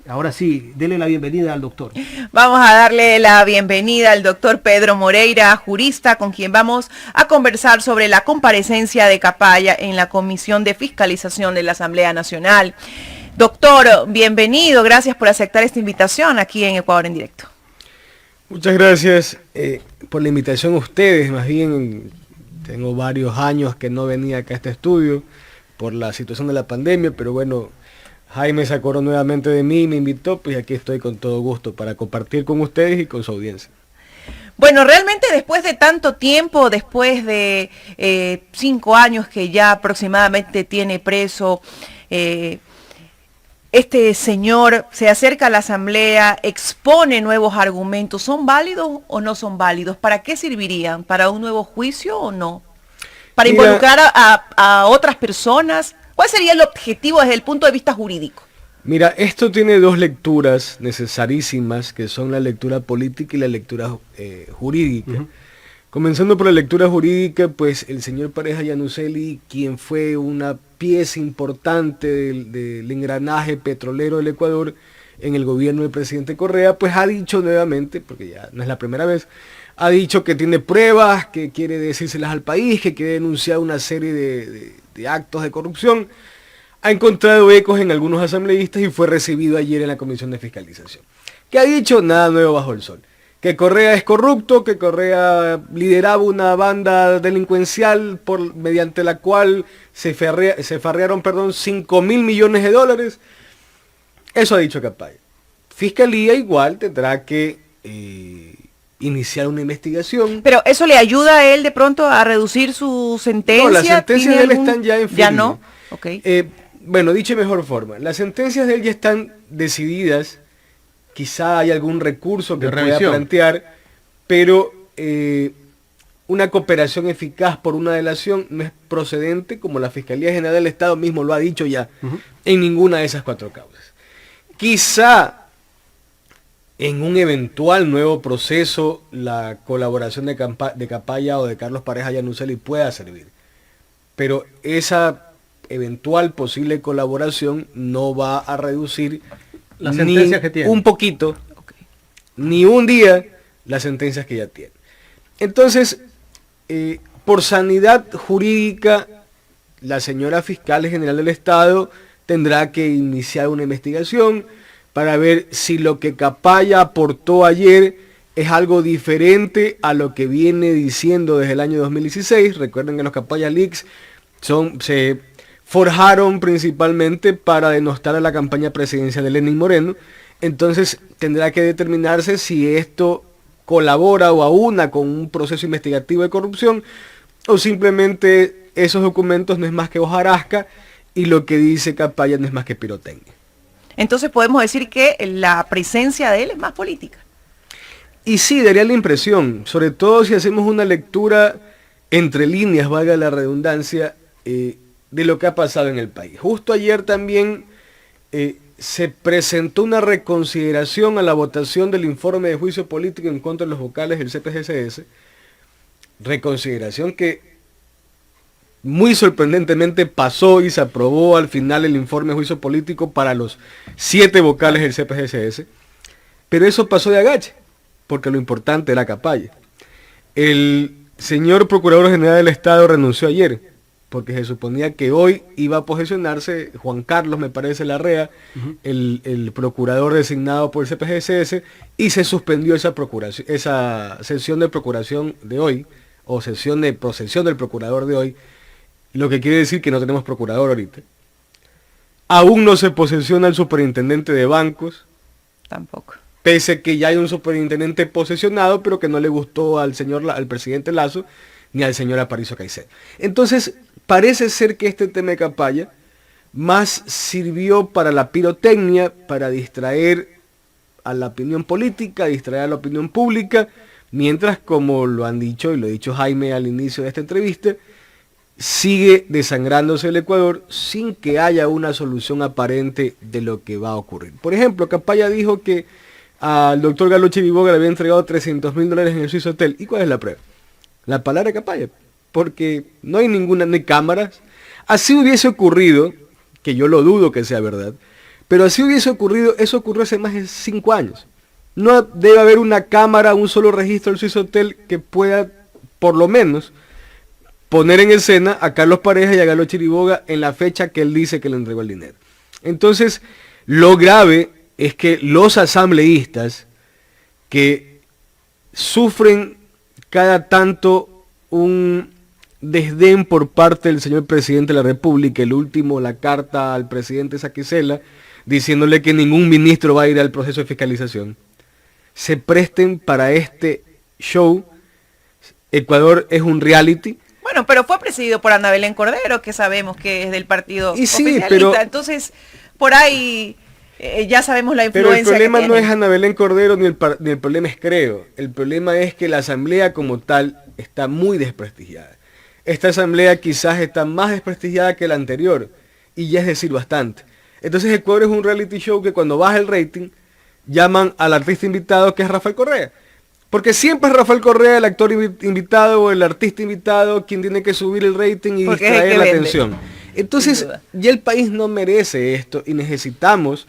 Ahora sí, denle la bienvenida al doctor. Vamos a darle la bienvenida al doctor Pedro Moreira, jurista, con quien vamos a conversar sobre la comparecencia de Capaya en la Comisión de Fiscalización de la Asamblea Nacional. Doctor, bienvenido, gracias por aceptar esta invitación aquí en Ecuador en Directo. Muchas gracias por la invitación a ustedes. Más bien, tengo varios años que no venía acá a este estudio por la situación de la pandemia, pero bueno, Jaime se acordó nuevamente de mí y me invitó, pues aquí estoy con todo gusto para compartir con ustedes y con su audiencia. Bueno, realmente después de tanto tiempo, después de 5 años que ya aproximadamente tiene preso, este señor se acerca a la asamblea, expone nuevos argumentos. ¿Son válidos o no son válidos? ¿Para qué servirían? ¿Para un nuevo juicio o no? ¿Para involucrar a otras personas? ¿Cuál sería el objetivo desde el punto de vista jurídico? Mira, esto tiene dos lecturas necesarísimas, que son la lectura política y la lectura jurídica. Comenzando por la lectura jurídica, pues el señor Pareja Yannuzeli, quien fue una pieza importante del engranaje petrolero del Ecuador en el gobierno del presidente Correa, pues ha dicho nuevamente, porque ya no es la primera vez, ha dicho que tiene pruebas, que quiere decírselas al país, que quiere denunciar una serie de actos de corrupción. Ha encontrado ecos en algunos asambleístas y fue recibido ayer en la Comisión de Fiscalización. ¿Qué ha dicho? Nada nuevo bajo el sol. Que Correa es corrupto, que Correa lideraba una banda delincuencial mediante la cual se farrearon 5.000 millones de dólares. Eso ha dicho Capaya. Fiscalía igual tendrá que iniciar una investigación. Pero eso le ayuda a él de pronto a reducir su sentencia. No, las sentencias de él están ya en firme. Ya no. Okay. Bueno, dicho de mejor forma, las sentencias de él ya están decididas. Quizá hay algún recurso que pueda plantear, pero una cooperación eficaz por una delación no es procedente, como la Fiscalía General del Estado mismo lo ha dicho ya, en ninguna de esas 4 causas. Quizá en un eventual nuevo proceso la colaboración de Capaya o de Carlos Pareja Yannuzeli pueda servir, pero esa eventual posible colaboración no va a reducir las sentencias que tiene. Un poquito, ni un día, las sentencias que ya tiene. Entonces, por sanidad jurídica, la señora Fiscal General del Estado tendrá que iniciar una investigación para ver si lo que Capaya aportó ayer es algo diferente a lo que viene diciendo desde el año 2016. Recuerden que los Capaya Leaks se forjaron principalmente para denostar a la campaña presidencial de Lenín Moreno. Entonces tendrá que determinarse si esto colabora o aúna con un proceso investigativo de corrupción o simplemente esos documentos no es más que hojarasca y lo que dice Capaya no es más que pirotecnia. Entonces podemos decir que la presencia de él es más política. Y sí, daría la impresión, sobre todo si hacemos una lectura entre líneas, valga la redundancia, de lo que ha pasado en el país. Justo ayer también se presentó una reconsideración a la votación del informe de juicio político en contra de los vocales del CPGCS, reconsideración que muy sorprendentemente pasó y se aprobó al final el informe de juicio político para los 7 vocales del CPGCS, pero eso pasó de agache, porque lo importante era Capaya. El señor Procurador General del Estado renunció ayer, porque se suponía que hoy iba a posesionarse Juan Carlos, me parece, Larrea, el procurador designado por el CPGCS, y se suspendió esa sesión de procuración de hoy, o sesión de procesión del procurador de hoy, lo que quiere decir que no tenemos procurador ahorita. Aún no se posesiona el superintendente de bancos. Tampoco. Pese que ya hay un superintendente posesionado, pero que no le gustó al presidente Lazo, ni al señor Aparicio Caicedo. Entonces, parece ser que este tema de Capaya más sirvió para la pirotecnia, para distraer a la opinión política, distraer a la opinión pública, mientras, como lo han dicho, y lo ha dicho Jaime al inicio de esta entrevista, sigue desangrándose el Ecuador sin que haya una solución aparente de lo que va a ocurrir. Por ejemplo, Capaya dijo que al doctor Galo Chiriboga le había entregado $300.000 en el Swiss Hotel. ¿Y cuál es la prueba? La palabra de Capaya, porque no hay ninguna, ni cámaras. Así hubiese ocurrido, que yo lo dudo que sea verdad, Pero así hubiese ocurrido, eso ocurrió hace más de 5 años. No debe haber una cámara, un solo registro del Swiss Hotel que pueda, por lo menos, poner en escena a Carlos Pareja y a Galo Chiriboga en la fecha que él dice que le entregó el dinero. Entonces, lo grave es que los asambleístas que sufren cada tanto un desdén por parte del señor presidente de la República, el último, la carta al presidente Saquicela, diciéndole que ningún ministro va a ir al proceso de fiscalización, se presten para este show. Ecuador es un reality. Bueno, pero fue presidido por Ana Belén Cordero, que sabemos que es del partido y sí, oficialista. pero, entonces, por ahí ya sabemos la influencia. Pero el problema que no tiene. es Ana Belén Cordero ni el problema es Creo. El problema es que la asamblea como tal está muy desprestigiada. Esta asamblea quizás está más desprestigiada que la anterior, y ya es decir bastante. Entonces Ecuador es un reality show que cuando baja el rating, llaman al artista invitado, que es Rafael Correa. Porque siempre es Rafael Correa el actor invitado o el artista invitado quien tiene que subir el rating y distraer la atención. Entonces ya el país no merece esto y necesitamos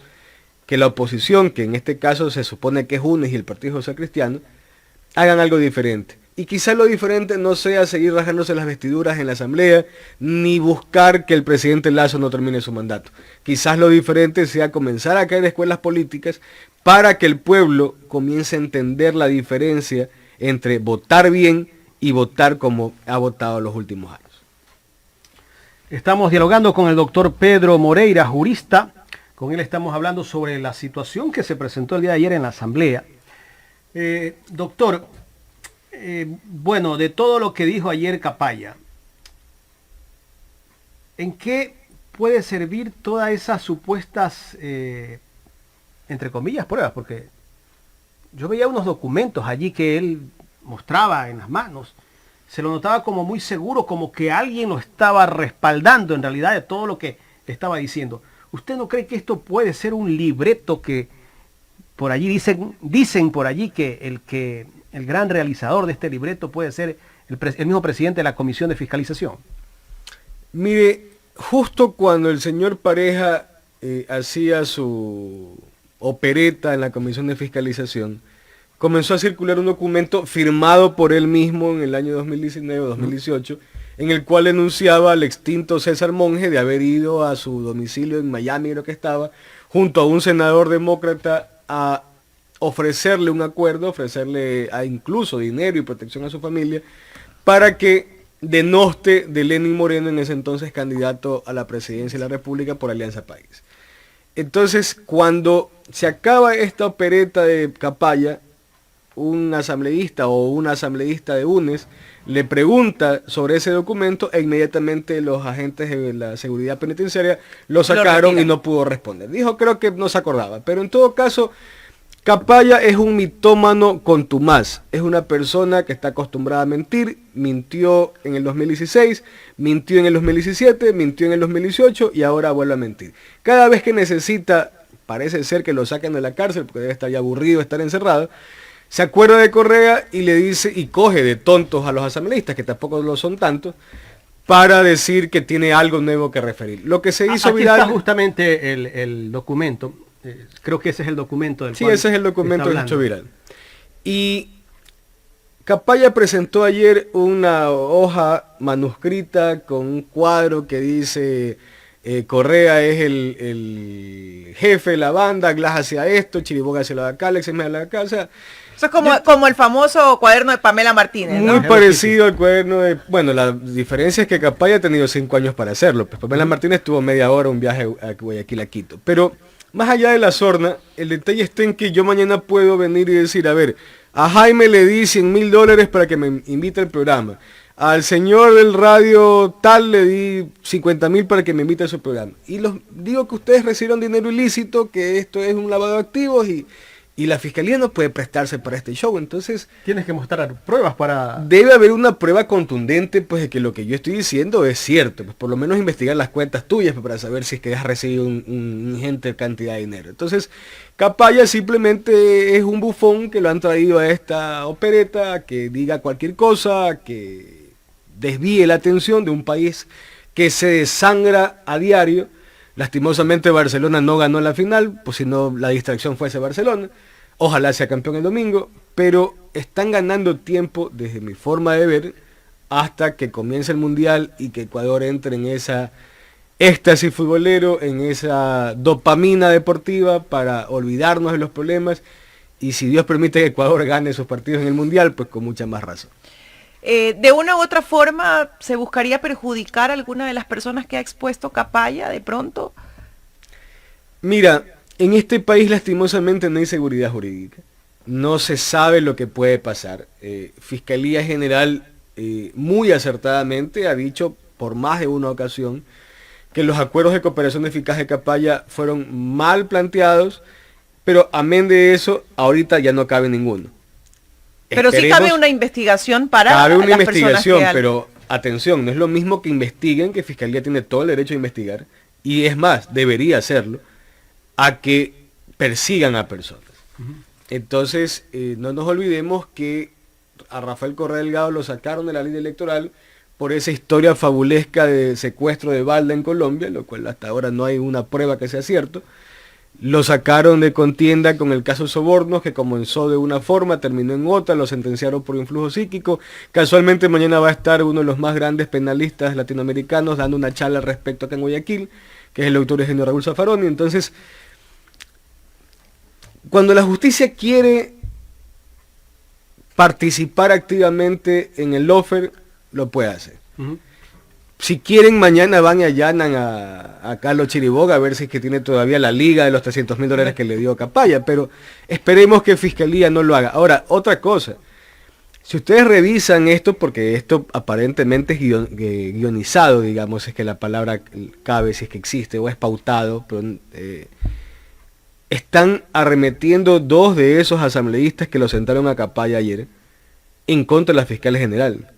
que la oposición, que en este caso se supone que es UNES y el Partido Social Cristiano, hagan algo diferente. Y quizás lo diferente no sea seguir rasgándose las vestiduras en la asamblea, ni buscar que el presidente Lasso no termine su mandato. Quizás lo diferente sea comenzar a caer escuelas políticas para que el pueblo comience a entender la diferencia entre votar bien y votar como ha votado los últimos años. Estamos dialogando con el doctor Pedro Moreira, jurista. Con él estamos hablando sobre la situación que se presentó el día de ayer en la asamblea. Doctor, bueno, de todo lo que dijo ayer Capaya, ¿en qué puede servir todas esas supuestas, entre comillas, pruebas? Porque yo veía unos documentos allí que él mostraba en las manos. Se lo notaba como muy seguro, como que alguien lo estaba respaldando en realidad de todo lo que estaba diciendo. ¿Usted no cree que esto puede ser un libreto que por allí dicen por allí que el gran realizador de este libreto puede ser el mismo presidente de la Comisión de Fiscalización? Mire, justo cuando el señor Pareja hacía su opereta en la Comisión de Fiscalización, comenzó a circular un documento firmado por él mismo en el año 2019 o 2018, en el cual denunciaba al extinto César Monge de haber ido a su domicilio en Miami, creo que estaba, junto a un senador demócrata a ofrecerle un acuerdo, ofrecerle incluso dinero y protección a su familia, para que denoste de Lenín Moreno, en ese entonces candidato a la presidencia de la República por Alianza País. Entonces, cuando se acaba esta opereta de Capaya, un asambleísta o una asambleísta de UNES le pregunta sobre ese documento e inmediatamente los agentes de la seguridad penitenciaria lo sacaron y no pudo responder. Dijo, creo que no se acordaba, pero en todo caso, Capaya es un mitómano contumaz, es una persona que está acostumbrada a mentir, mintió en el 2016, mintió en el 2017, mintió en el 2018 y ahora vuelve a mentir. Cada vez que necesita, parece ser que lo saquen de la cárcel porque debe estar ya aburrido de estar encerrado, se acuerda de Correa y le dice, y coge de tontos a los asambleístas, que tampoco lo son tantos, para decir que tiene algo nuevo que referir. Lo que se hizo Aquí viral... está justamente el documento, creo que ese es el documento del cual... Sí, ese es el documento que se hizo viral. Y Capaya presentó ayer una hoja manuscrita con un cuadro que dice... Correa es el jefe de la banda, Glass hacia esto, Chiriboga hacia la de acá, Alex me a la de acá, o sea... Eso es como el famoso cuaderno de Pamela Martínez, ¿no? Muy parecido al cuaderno de... Bueno, la diferencia es que Capaya ha tenido 5 años para hacerlo. Pues Pamela Martínez tuvo media hora un viaje a Guayaquil a Quito. Pero más allá de la sorna, el detalle está en que yo mañana puedo venir y decir, a ver, a Jaime le di $100,000 para que me invite al programa. Al señor del radio tal le di 50,000 para que me invite a su programa. Y digo que ustedes recibieron dinero ilícito, que esto es un lavado de activos y la fiscalía no puede prestarse para este show. Entonces tienes que mostrar pruebas para... Debe haber una prueba contundente pues de que lo que yo estoy diciendo es cierto. Pues por lo menos investigar las cuentas tuyas pues, para saber si es que has recibido una ingente cantidad de dinero. Entonces Capaya simplemente es un bufón que lo han traído a esta opereta, que diga cualquier cosa, que desvíe la atención de un país que se desangra a diario Lastimosamente Barcelona no ganó la final, pues si no la distracción fuese Barcelona. Ojalá sea campeón el domingo, pero están ganando tiempo desde mi forma de ver hasta que comience el Mundial y que Ecuador entre en esa éxtasis futbolero, en esa dopamina deportiva para olvidarnos de los problemas, y si Dios permite que Ecuador gane sus partidos en el Mundial, pues con mucha más razón. ¿De una u otra forma se buscaría perjudicar a alguna de las personas que ha expuesto Capaya de pronto? Mira, en este país lastimosamente no hay seguridad jurídica. No se sabe lo que puede pasar. Fiscalía General muy acertadamente ha dicho por más de una ocasión que los acuerdos de cooperación eficaz de Capaya fueron mal planteados, pero amén de eso, ahorita ya no cabe ninguno. Pero sí cabe una investigación para cabe una las investigación, personas pero atención, no es lo mismo que investiguen, que Fiscalía tiene todo el derecho a investigar, y es más, debería hacerlo, a que persigan a personas. Entonces, no nos olvidemos que a Rafael Correa Delgado lo sacaron de la ley electoral por esa historia fabulesca de secuestro de balda en Colombia, lo cual hasta ahora no hay una prueba que sea cierto. Lo sacaron de contienda con el caso Sobornos, que comenzó de una forma, terminó en otra, lo sentenciaron por influjo psíquico. Casualmente mañana va a estar uno de los más grandes penalistas latinoamericanos dando una charla al respecto acá en Guayaquil, que es el doctor Eugenio Raúl Zaffaroni. Entonces, cuando la justicia quiere participar activamente en el lawfare, lo puede hacer. Si quieren, mañana van y allanan a Carlos Chiriboga a ver si es que tiene todavía la liga de los $300.000 que le dio Capaya, pero esperemos que Fiscalía no lo haga. Ahora, otra cosa, si ustedes revisan esto, porque esto aparentemente es guionizado, digamos, es que la palabra cabe, si es que existe, o es pautado, pero están arremetiendo dos de esos asambleístas que lo sentaron a Capaya ayer en contra de la fiscal general.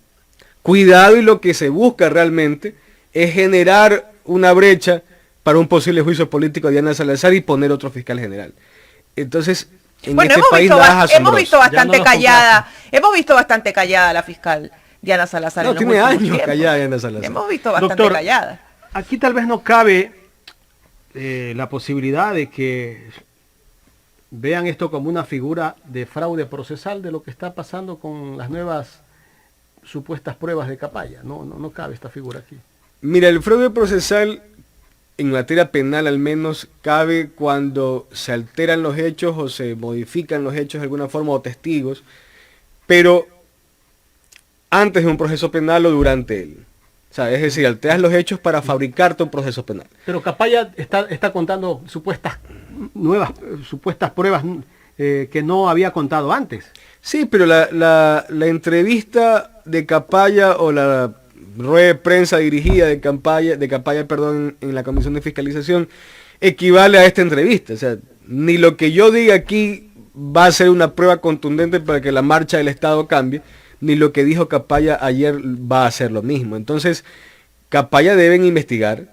Cuidado, y lo que se busca realmente es generar una brecha para un posible juicio político de Diana Salazar y poner otro fiscal general. Entonces, en este país nada es hemos visto bastante callada la fiscal Diana Salazar. No, tiene años callada Diana Salazar. Hemos visto bastante callada. Aquí tal vez no cabe la posibilidad de que vean esto como una figura de fraude procesal de lo que está pasando con las nuevas supuestas pruebas de Capaya. No cabe esta figura aquí. Mira, el fraude procesal en materia penal al menos cabe cuando se alteran los hechos o se modifican los hechos de alguna forma o testigos, pero antes de un proceso penal o durante él. O sea, es decir, alteras los hechos para fabricarte un proceso penal. Pero Capaya está contando supuestas pruebas que no había contado antes. Sí, pero la entrevista de Capaya o la rueda de prensa dirigida de Capaya, en la Comisión de Fiscalización equivale a esta entrevista. O sea, ni lo que yo diga aquí va a ser una prueba contundente para que la marcha del Estado cambie, ni lo que dijo Capaya ayer va a ser lo mismo. Entonces, Capaya deben investigar,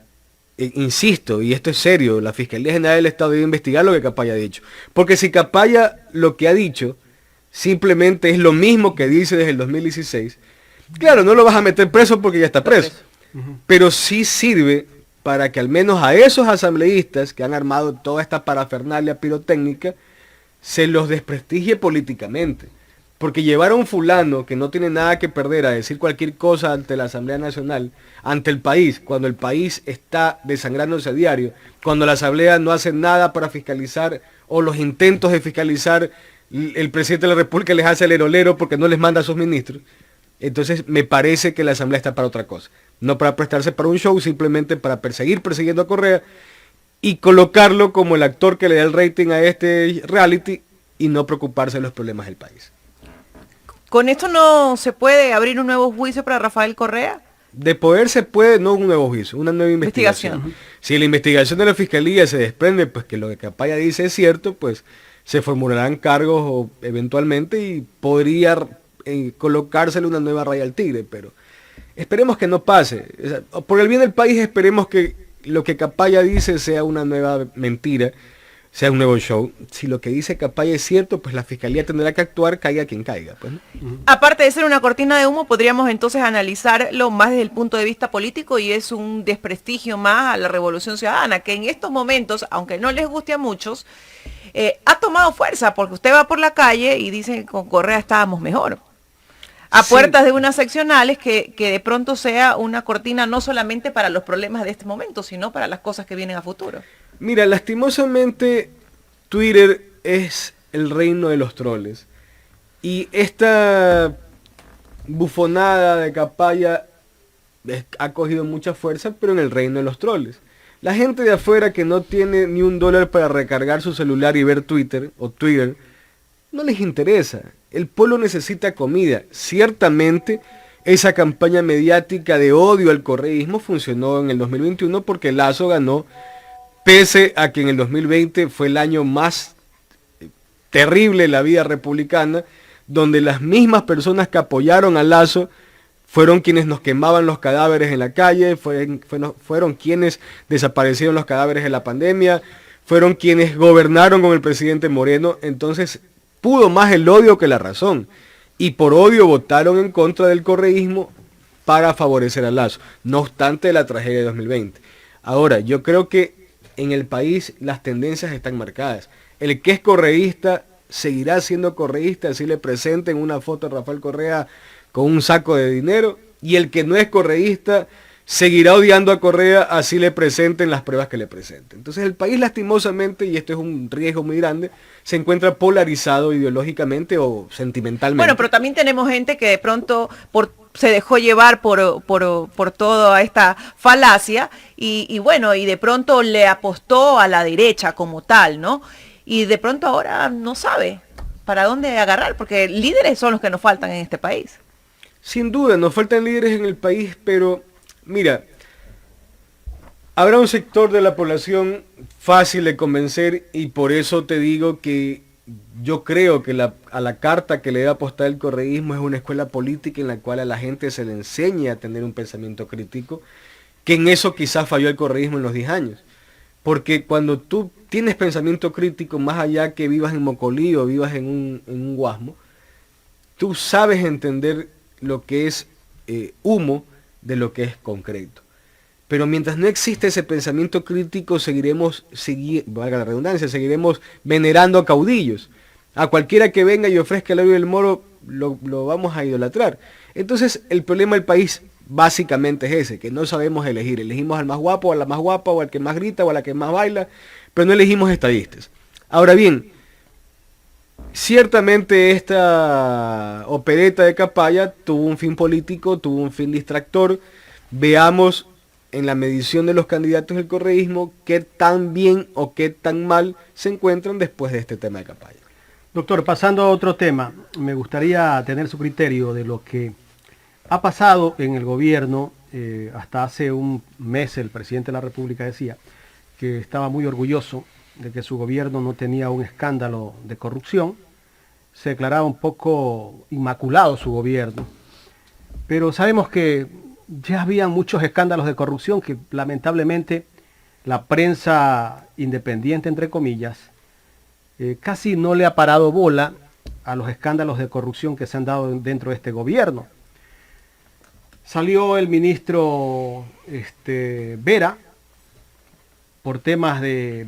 insisto, y esto es serio, la Fiscalía General del Estado debe investigar lo que Capaya ha dicho. Porque si Capaya lo que ha dicho simplemente es lo mismo que dice desde el 2016, claro, no lo vas a meter preso porque ya está preso, pero sí sirve para que al menos a esos asambleístas que han armado toda esta parafernalia pirotécnica se los desprestigie políticamente. Porque llevar a un fulano que no tiene nada que perder a decir cualquier cosa ante la Asamblea Nacional, ante el país, cuando el país está desangrándose a diario, cuando la Asamblea no hace nada para fiscalizar, o los intentos de fiscalizar, el presidente de la República les hace el herolero porque no les manda a sus ministros. Entonces me parece que la Asamblea está para otra cosa, no para prestarse para un show, simplemente para persiguiendo a Correa y colocarlo como el actor que le da el rating a este reality y no preocuparse de los problemas del país. ¿Con esto no se puede abrir un nuevo juicio para Rafael Correa? De poder se puede, no un nuevo juicio, una nueva investigación. Si la investigación de la Fiscalía se desprende, pues que lo que Capaya dice es cierto, pues se formularán cargos o eventualmente y podría colocársele una nueva raya al tigre, pero esperemos que no pase. O sea, por el bien del país esperemos que lo que Capaya dice sea una nueva mentira, sea un nuevo show. Si lo que dice Capaya es cierto, pues la fiscalía tendrá que actuar, caiga quien caiga. Pues, ¿no? Aparte de ser una cortina de humo, podríamos entonces analizarlo más desde el punto de vista político y es un desprestigio más a la Revolución Ciudadana, que en estos momentos, aunque no les guste a muchos, ha tomado fuerza, porque usted va por la calle y dice que con Correa estábamos mejor. A puertas de unas seccionales que de pronto sea una cortina no solamente para los problemas de este momento, sino para las cosas que vienen a futuro. Mira, lastimosamente Twitter es el reino de los troles. Y esta bufonada de Capaya ha cogido mucha fuerza, pero en el reino de los troles. La gente de afuera que no tiene ni $1 para recargar su celular y ver Twitter, no les interesa. El pueblo necesita comida. Ciertamente, esa campaña mediática de odio al correísmo funcionó en el 2021 porque Lazo ganó, pese a que en el 2020 fue el año más terrible de la vida republicana, donde las mismas personas que apoyaron a Lazo fueron quienes nos quemaban los cadáveres en la calle, fueron quienes desaparecieron los cadáveres en la pandemia, fueron quienes gobernaron con el presidente Moreno. Entonces pudo más el odio que la razón, y por odio votaron en contra del correísmo para favorecer a Lazo, no obstante la tragedia de 2020. Ahora, yo creo que en el país las tendencias están marcadas. El que es correísta seguirá siendo correísta, así le presenten una foto de Rafael Correa con un saco de dinero, y el que no es correísta seguirá odiando a Correa, así le presenten las pruebas que le presenten. Entonces el país, lastimosamente, y esto es un riesgo muy grande, se encuentra polarizado ideológicamente o sentimentalmente. Bueno, pero también tenemos gente que de pronto se dejó llevar por toda esta falacia y bueno, y de pronto le apostó a la derecha como tal, ¿no? Y de pronto ahora no sabe para dónde agarrar, porque líderes son los que nos faltan en este país. Sin duda, nos faltan líderes en el país, pero mira, habrá un sector de la población fácil de convencer, y por eso te digo que yo creo que a la carta que le debe apostar el correísmo es una escuela política en la cual a la gente se le enseñe a tener un pensamiento crítico, que en eso quizás falló el correísmo en los 10 años. Porque cuando tú tienes pensamiento crítico, más allá que vivas en Mocolí o vivas en un Guasmo, tú sabes entender lo que es humo de lo que es concreto. Pero mientras no existe ese pensamiento crítico, valga la redundancia, seguiremos venerando a caudillos. A cualquiera que venga y ofrezca el oro del moro, lo vamos a idolatrar. Entonces, el problema del país básicamente es ese, que no sabemos elegir. Elegimos al más guapo, a la más guapa, o al que más grita, o a la que más baila, pero no elegimos estadistas. Ahora bien, ciertamente esta opereta de Capaya tuvo un fin político, tuvo un fin distractor. Veamos en la medición de los candidatos del correísmo qué tan bien o qué tan mal se encuentran después de este tema de Capaya. Doctor, pasando a otro tema, me gustaría tener su criterio de lo que ha pasado en el gobierno. Hasta hace un mes el presidente de la República decía que estaba muy orgulloso de que su gobierno no tenía un escándalo de corrupción. Se declaraba un poco inmaculado su gobierno. Pero sabemos que ya había muchos escándalos de corrupción que lamentablemente la prensa independiente, entre comillas, casi no le ha parado bola a los escándalos de corrupción que se han dado dentro de este gobierno. Salió el ministro Vera por temas de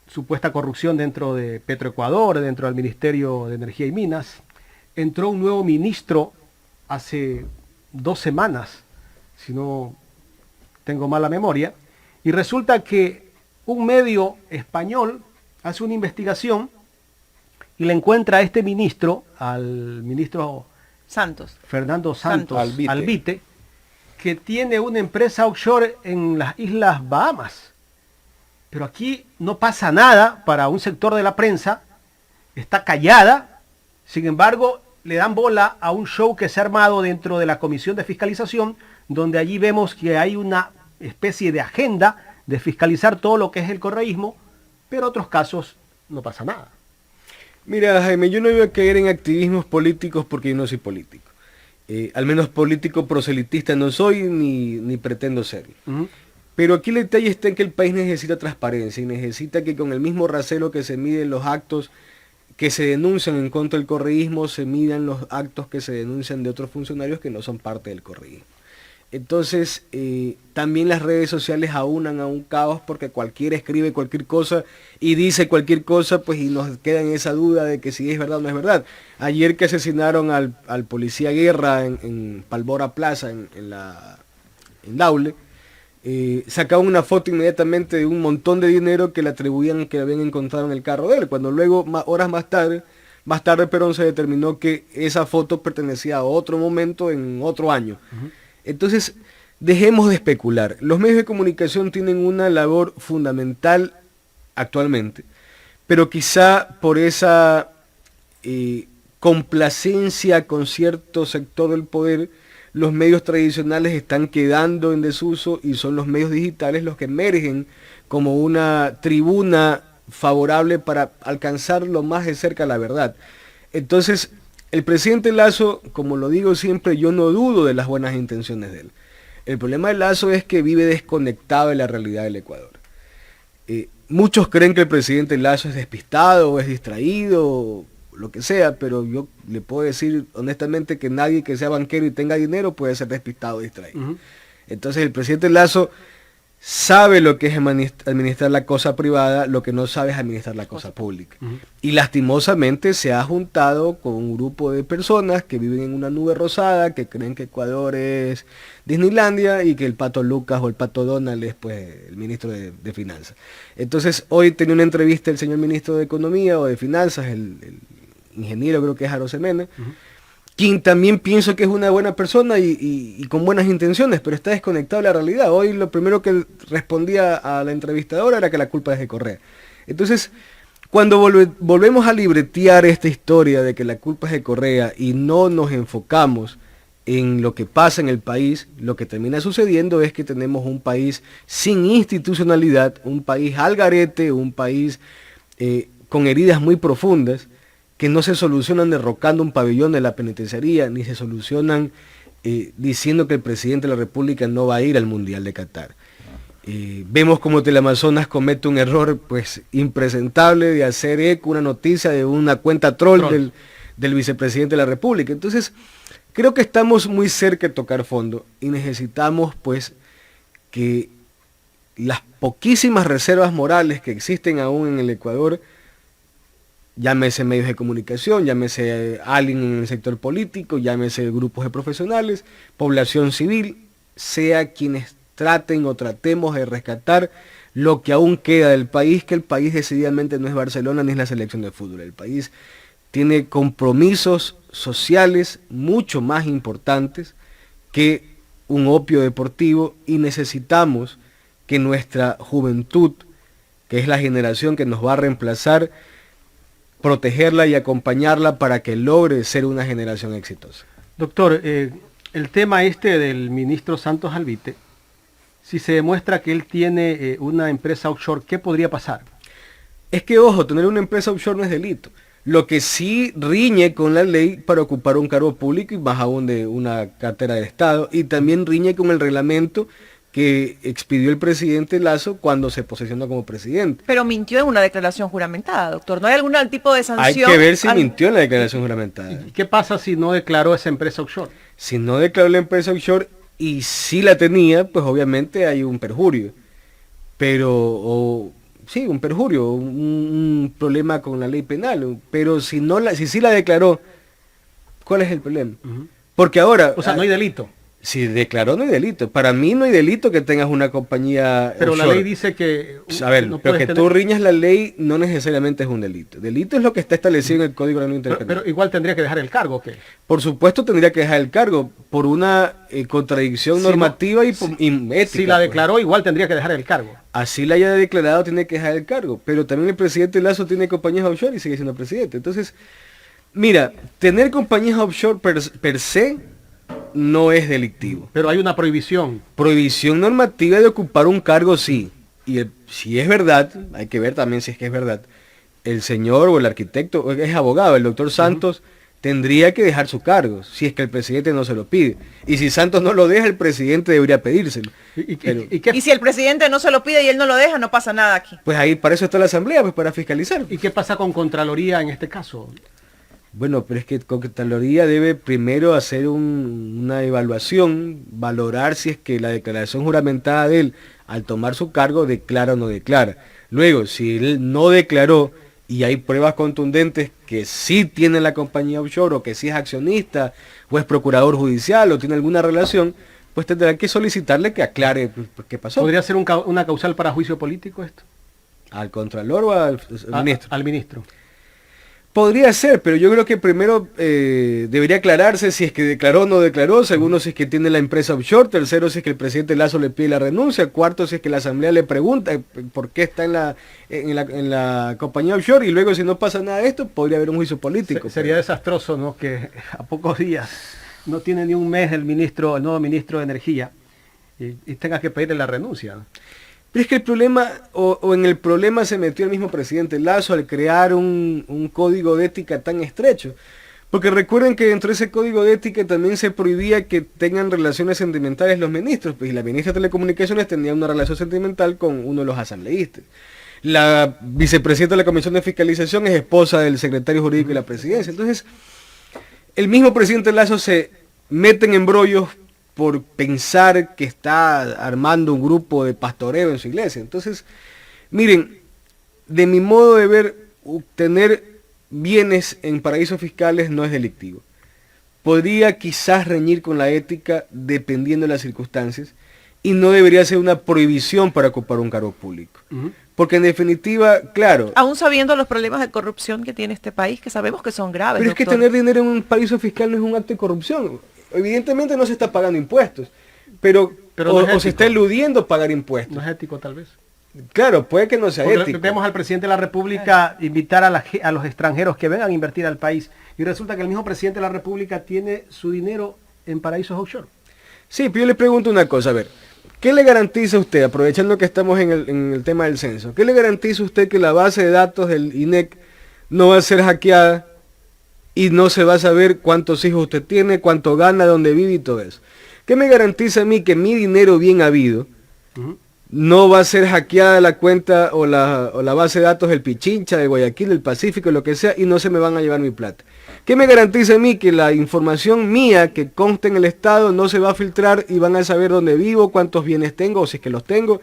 supuesta corrupción dentro de Petroecuador, dentro del Ministerio de Energía y Minas. Entró un nuevo ministro hace 2 semanas, si no tengo mala memoria, y resulta que un medio español hace una investigación y le encuentra a este ministro, al ministro Fernando Santos Albite, que tiene una empresa offshore en las Islas Bahamas. Pero aquí no pasa nada para un sector de la prensa, está callada. Sin embargo, le dan bola a un show que se ha armado dentro de la Comisión de Fiscalización, donde allí vemos que hay una especie de agenda de fiscalizar todo lo que es el correísmo, pero en otros casos no pasa nada. Mira, Jaime, yo no iba a caer en activismos políticos porque yo no soy político. Al menos político proselitista no soy ni pretendo serlo. Pero aquí el detalle está en que el país necesita transparencia y necesita que con el mismo rasero que se miden los actos que se denuncian en contra del correísmo, se midan los actos que se denuncian de otros funcionarios que no son parte del correísmo. Entonces, también las redes sociales aunan a un caos porque cualquiera escribe cualquier cosa y dice cualquier cosa, pues y nos queda en esa duda de que si es verdad o no es verdad. Ayer que asesinaron al policía Guerra en Palbora Plaza, en Daule, sacaban una foto inmediatamente de un montón de dinero que le atribuían que habían encontrado en el carro de él, cuando luego, horas más tarde, se determinó que esa foto pertenecía a otro momento en otro año. Entonces, dejemos de especular. Los medios de comunicación tienen una labor fundamental actualmente, pero quizá por esa complacencia con cierto sector del poder, los medios tradicionales están quedando en desuso y son los medios digitales los que emergen como una tribuna favorable para alcanzar lo más de cerca la verdad. Entonces, el presidente Lasso, como lo digo siempre, yo no dudo de las buenas intenciones de él. El problema de Lasso es que vive desconectado de la realidad del Ecuador. Muchos creen que el presidente Lasso es despistado o es distraído, o lo que sea, pero yo le puedo decir honestamente que nadie que sea banquero y tenga dinero puede ser despistado o distraído. Entonces el presidente Lasso sabe lo que es administrar la cosa privada, lo que no sabe es administrar la cosa pública. Y lastimosamente se ha juntado con un grupo de personas que viven en una nube rosada, que creen que Ecuador es Disneylandia y que el Pato Lucas o el Pato Donald es pues el ministro de Finanzas. Entonces hoy tenía una entrevista el señor ministro de Economía o de Finanzas, el ingeniero creo que es Arosemena, quien también pienso que es una buena persona y con buenas intenciones, pero está desconectado de la realidad. Hoy lo primero que respondía a la entrevistadora era que la culpa es de Correa. Entonces, cuando volvemos a libretear esta historia de que la culpa es de Correa y no nos enfocamos en lo que pasa en el país, lo que termina sucediendo es que tenemos un país sin institucionalidad, un país al garete, un país con heridas muy profundas, que no se solucionan derrocando un pabellón de la penitenciaría, ni se solucionan diciendo que el presidente de la República no va a ir al Mundial de Qatar. Vemos como Teleamazonas comete un error pues impresentable de hacer eco una noticia de una cuenta troll. Del vicepresidente de la República. Entonces, creo que estamos muy cerca de tocar fondo y necesitamos pues que las poquísimas reservas morales que existen aún en el Ecuador, llámese medios de comunicación, llámese alguien en el sector político, llámese grupos de profesionales, población civil, sea quienes traten o tratemos de rescatar lo que aún queda del país, que el país decididamente no es Barcelona ni es la selección de fútbol. El país tiene compromisos sociales mucho más importantes que un opio deportivo y necesitamos que nuestra juventud, que es la generación que nos va a reemplazar, protegerla y acompañarla para que logre ser una generación exitosa. Doctor, el tema del ministro Santos Alvite, si se demuestra que él tiene una empresa offshore, ¿qué podría pasar? Es que, ojo, tener una empresa offshore no es delito. Lo que sí riñe con la ley para ocupar un cargo público y más aún de una cartera del Estado, y también riñe con el reglamento que expidió el presidente Lasso cuando se posesionó como presidente. Pero mintió en una declaración juramentada, doctor. ¿No hay algún tipo de sanción? Hay que ver si mintió en la declaración juramentada. ¿Y qué pasa si no declaró esa empresa offshore? Si no declaró la empresa offshore y si la tenía, pues obviamente hay un perjurio. Pero, sí, un perjurio, un problema con la ley penal. Pero si sí la declaró, ¿cuál es el problema? Porque ahora... O sea, no hay delito. Si declaró, no hay delito. Para mí no hay delito que tengas una compañía pero offshore. La ley dice que... A ver, no pero que tú riñas la ley no necesariamente es un delito. Delito es lo que está establecido en el Código Penal Internacional. Pero igual tendría que dejar el cargo, ¿o qué? Por supuesto tendría que dejar el cargo por una contradicción normativa y ética. Si la declaró, igual tendría que dejar el cargo. Así la haya declarado, tiene que dejar el cargo. Pero también el presidente Lasso tiene compañías offshore y sigue siendo presidente. Entonces, mira, tener compañías offshore per se no es delictivo. Pero hay una prohibición. Prohibición normativa de ocupar un cargo, sí. Y si es verdad, hay que ver también si es que es verdad, el señor o el arquitecto, es abogado, el doctor Santos, tendría que dejar su cargo, si es que el presidente no se lo pide. Y si Santos no lo deja, el presidente debería pedírselo. Y si el presidente no se lo pide y él no lo deja, no pasa nada aquí. Pues ahí para eso está la Asamblea, pues para fiscalizar. ¿Y qué pasa con Contraloría en este caso? Bueno, pero es que Contraloría debe primero hacer una evaluación, valorar si es que la declaración juramentada de él, al tomar su cargo, declara o no declara. Luego, si él no declaró y hay pruebas contundentes que sí tiene la compañía offshore o que sí es accionista o es procurador judicial o tiene alguna relación, pues tendrá que solicitarle que aclare qué pasó. ¿Podría ser una causal para juicio político esto? ¿Al Contralor o al ministro? Al ministro. Podría ser, pero yo creo que primero debería aclararse si es que declaró o no declaró. Segundo, si es que tiene la empresa offshore. Tercero, si es que el presidente Lasso le pide la renuncia. Cuarto, si es que la asamblea le pregunta por qué está en la compañía offshore. Y luego, si no pasa nada de esto, podría haber un juicio político. Sería desastroso, ¿no? Que a pocos días, no tiene ni un mes el nuevo ministro de Energía y tenga que pedirle la renuncia, ¿no? Pero es que el problema, o en el problema se metió el mismo presidente Lasso al crear un código de ética tan estrecho. Porque recuerden que dentro de ese código de ética también se prohibía que tengan relaciones sentimentales los ministros. Pues la ministra de Telecomunicaciones tenía una relación sentimental con uno de los asambleístas. La vicepresidenta de la Comisión de Fiscalización es esposa del secretario jurídico de la presidencia. Entonces, el mismo presidente Lasso se mete en embrollos por pensar que está armando un grupo de pastoreo en su iglesia. Entonces, miren, de mi modo de ver, obtener bienes en paraísos fiscales no es delictivo. Podría quizás reñir con la ética dependiendo de las circunstancias y no debería ser una prohibición para ocupar un cargo público. Porque en definitiva, claro... Aún sabiendo los problemas de corrupción que tiene este país, que sabemos que son graves. Pero doctor, es que tener dinero en un paraíso fiscal no es un acto de corrupción. Evidentemente no se está pagando impuestos, pero no se está eludiendo pagar impuestos. No es ético tal vez. Claro, puede que no sea ético. Vemos al presidente de la República invitar a los extranjeros que vengan a invertir al país y resulta que el mismo presidente de la República tiene su dinero en paraísos offshore. Sí, pero yo le pregunto una cosa, a ver, ¿qué le garantiza a usted, aprovechando que estamos en el tema del censo, qué le garantiza a usted que la base de datos del INEC no va a ser hackeada y no se va a saber cuántos hijos usted tiene, cuánto gana, dónde vive y todo eso? ¿Qué me garantiza a mí que mi dinero bien habido no va a ser hackeada la cuenta o la base de datos del Pichincha, de Guayaquil, del Pacífico, lo que sea, y no se me van a llevar mi plata? ¿Qué me garantiza a mí que la información mía que consta en el Estado no se va a filtrar y van a saber dónde vivo, cuántos bienes tengo o si es que los tengo?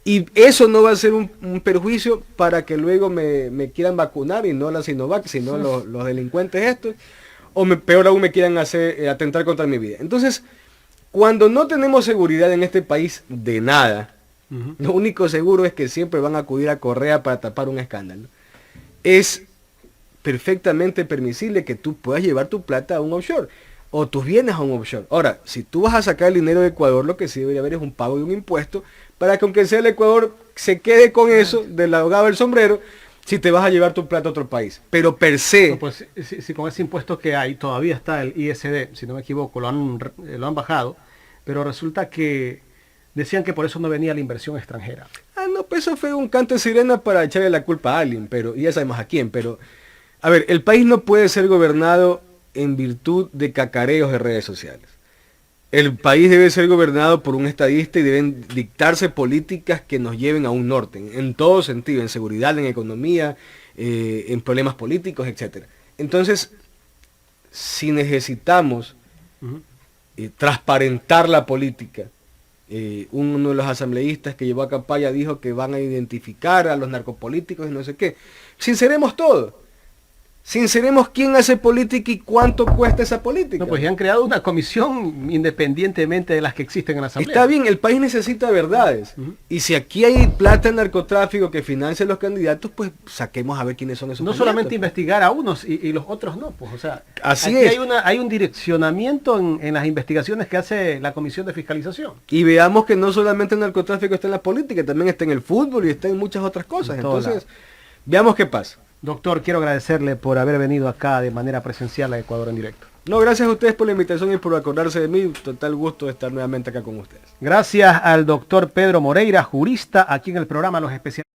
Y eso no va a ser un perjuicio para que luego me quieran vacunar y no la Sinovac, sino los delincuentes estos, o peor aún me quieran hacer atentar contra mi vida. Entonces, cuando no tenemos seguridad en este país de nada, lo único seguro es que siempre van a acudir a Correa para tapar un escándalo. Es perfectamente permisible que tú puedas llevar tu plata a un offshore o tus bienes a un offshore. Ahora, si tú vas a sacar el dinero de Ecuador, lo que sí debería haber es un pago de un impuesto para que aunque sea el Ecuador se quede con eso del abogado del sombrero si te vas a llevar tu plata a otro país. Pero per se... No, pues, si con ese impuesto que hay todavía está el ISD, si no me equivoco, lo han bajado, pero resulta que decían que por eso no venía la inversión extranjera. Ah, no, pues eso fue un canto de sirena para echarle la culpa a alguien, pero y ya sabemos a quién, pero... A ver, el país no puede ser gobernado en virtud de cacareos de redes sociales. El país debe ser gobernado por un estadista y deben dictarse políticas que nos lleven a un norte, en todo sentido, en seguridad, en economía, en problemas políticos, etc. Entonces, si necesitamos transparentar la política, uno de los asambleístas que llevó a campaña dijo que van a identificar a los narcopolíticos y no sé qué. Sinceremos todo. Sinceremos quién hace política y cuánto cuesta esa política. No, pues ya han creado una comisión independientemente de las que existen en la Asamblea. Está bien, el país necesita verdades. Y si aquí hay plata en narcotráfico que financia a los candidatos, pues saquemos a ver quiénes son esos no candidatos. Solamente investigar a unos y los otros no, pues o sea, así aquí es. Hay un direccionamiento en las investigaciones que hace la Comisión de Fiscalización. Y veamos que no solamente el narcotráfico está en la política, también está en el fútbol y está en muchas otras cosas. Entonces, veamos qué pasa. Doctor, quiero agradecerle por haber venido acá de manera presencial a Ecuador en Directo. No, gracias a ustedes por la invitación y por acordarse de mí. Total gusto de estar nuevamente acá con ustedes. Gracias al doctor Pedro Moreira, jurista, aquí en el programa Los Especialistas.